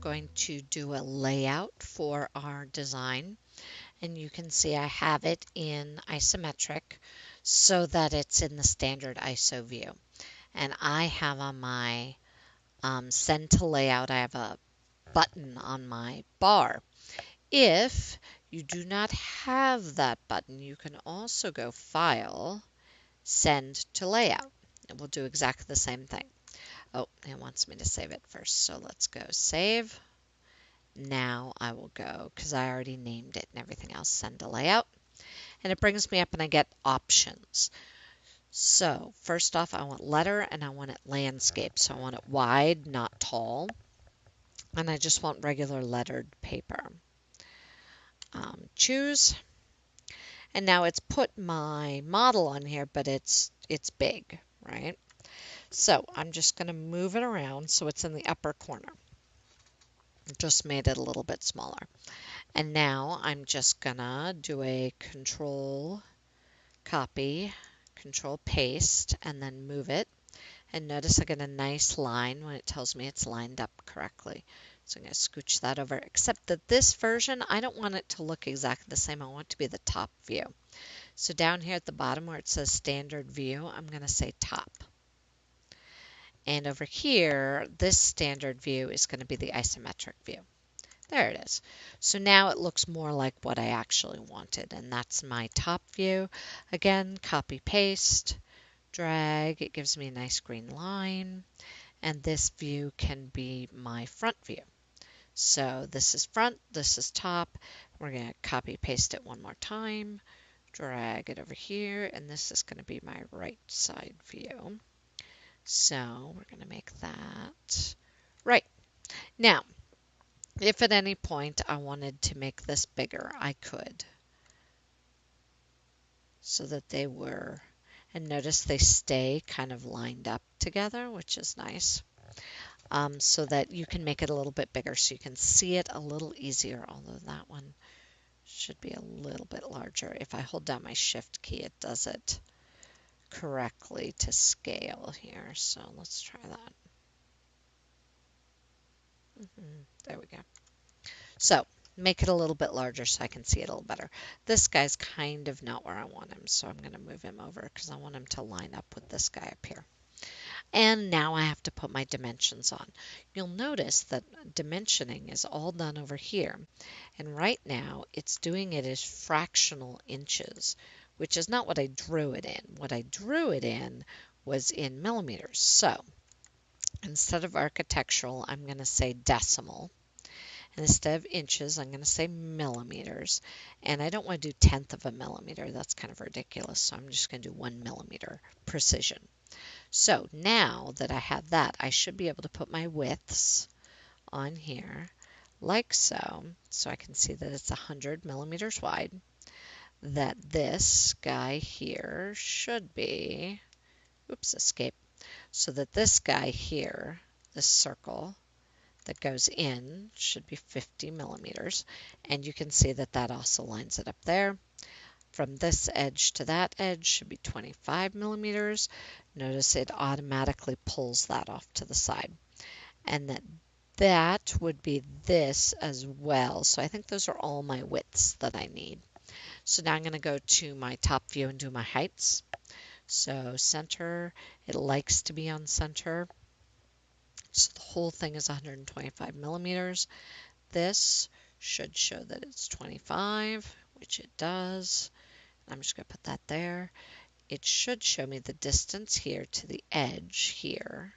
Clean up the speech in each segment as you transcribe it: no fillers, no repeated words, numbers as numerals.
going to do a layout for our design. And you can see I have it in isometric so that it's in the standard ISO view. And I have on my send to layout, I have a button on my bar. If you do not have that button, you can also go File, Send to Layout. It will do exactly the same thing. Oh, it wants me to save it first, so let's go Save. Now I will go, because I already named it and everything else, Send to Layout. And it brings me up and I get options. So first off, I want letter and I want it landscape. So I want it wide, not tall. And I just want regular lettered paper. Choose. And now it's put my model on here, but it's big, right? So I'm just going to move it around so it's in the upper corner. Just made it a little bit smaller. And now I'm just going to do a control copy, control paste, and then move it. And notice I get a nice line when it tells me it's lined up correctly. So I'm going to scooch that over, except that this version, I don't want it to look exactly the same. I want it to be the top view. So down here at the bottom where it says standard view, I'm going to say top. And over here, this standard view is going to be the isometric view. There it is. So now it looks more like what I actually wanted, and that's my top view. Again, copy, paste, drag. It gives me a nice green line, and this view can be my front view. So this is front, this is top. We're going to copy, paste it one more time, drag it over here, and this is going to be my right side view. So we're going to make that right. Now, if at any point I wanted to make this bigger, I could. So that they were, and notice they stay kind of lined up together, which is nice. So that you can make it a little bit bigger so you can see it a little easier, although that one should be a little bit larger. If I hold down my Shift key, it does it correctly to scale here. So let's try that. There we go. So make it a little bit larger so I can see it a little better. This guy's kind of not where I want him, so I'm going to move him over because I want him to line up with this guy up here. And now I have to put my dimensions on. You'll notice that dimensioning is all done over here. And right now it's doing it as fractional inches, which is not what I drew it in. What I drew it in was in millimeters. So instead of architectural, I'm going to say decimal. And instead of inches, I'm going to say millimeters. And I don't want to do 1/10 of a millimeter. That's kind of ridiculous. So I'm just going to do 1 millimeter precision. So now that I have that, I should be able to put my widths on here like so. So I can see that it's 100 millimeters wide. That this guy here should be, oops, escape. So that this guy here, this circle that goes in, should be 50 millimeters. And you can see that that also lines it up there. From this edge to that edge should be 25 millimeters. Notice it automatically pulls that off to the side. And that would be this as well. So I think those are all my widths that I need. So now I'm going to go to my top view and do my heights. So center, it likes to be on center. So the whole thing is 125 millimeters. This should show that it's 25, which it does. I'm just going to put that there. It should show me the distance here to the edge here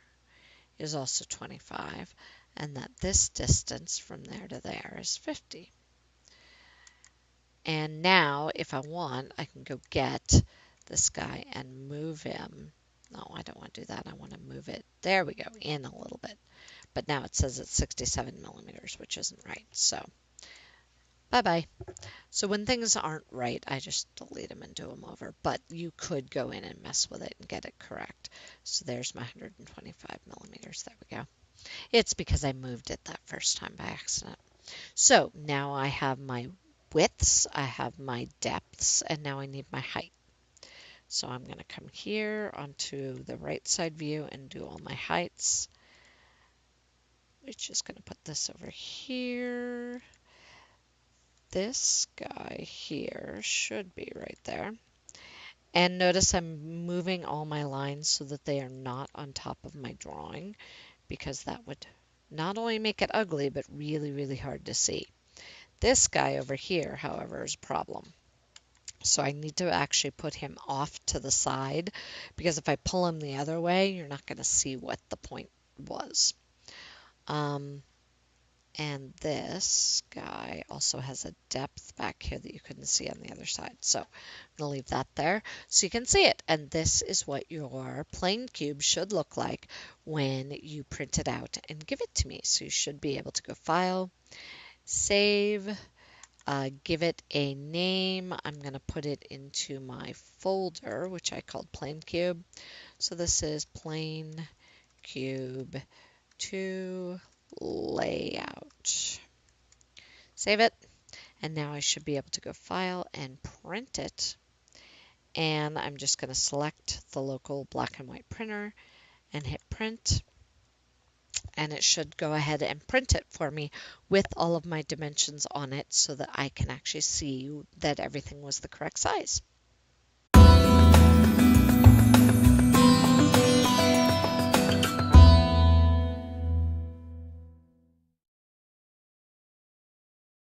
is also 25, and that this distance from there to there is 50. And now, if I want, I can go get this guy and move him. No, I don't want to do that. I want to move it, there we go, in a little bit. But now it says it's 67 millimeters, which isn't right. So bye-bye. So when things aren't right, I just delete them and do them over. But you could go in and mess with it and get it correct. So there's my 125 millimeters. There we go. It's because I moved it that first time by accident. So now I have my widths, I have my depths, and now I need my height. So I'm going to come here onto the right side view and do all my heights. We're just going to put this over here. This guy here should be right there. And notice I'm moving all my lines so that they are not on top of my drawing, because that would not only make it ugly, but really, really hard to see. This guy over here, however, is a problem. So I need to actually put him off to the side, because if I pull him the other way, you're not going to see what the point was. And this guy also has a depth back here that you couldn't see on the other side. So I'm going to leave that there so you can see it. And this is what your plane cube should look like when you print it out and give it to me. So you should be able to go File, Save, give it a name. I'm going to put it into my folder, which I called Plane Cube. So this is Plane Cube 2 Layout. Save it, and now I should be able to go File and print it. And I'm just going to select the local black and white printer and hit print, and it should go ahead and print it for me with all of my dimensions on it so that I can actually see that everything was the correct size.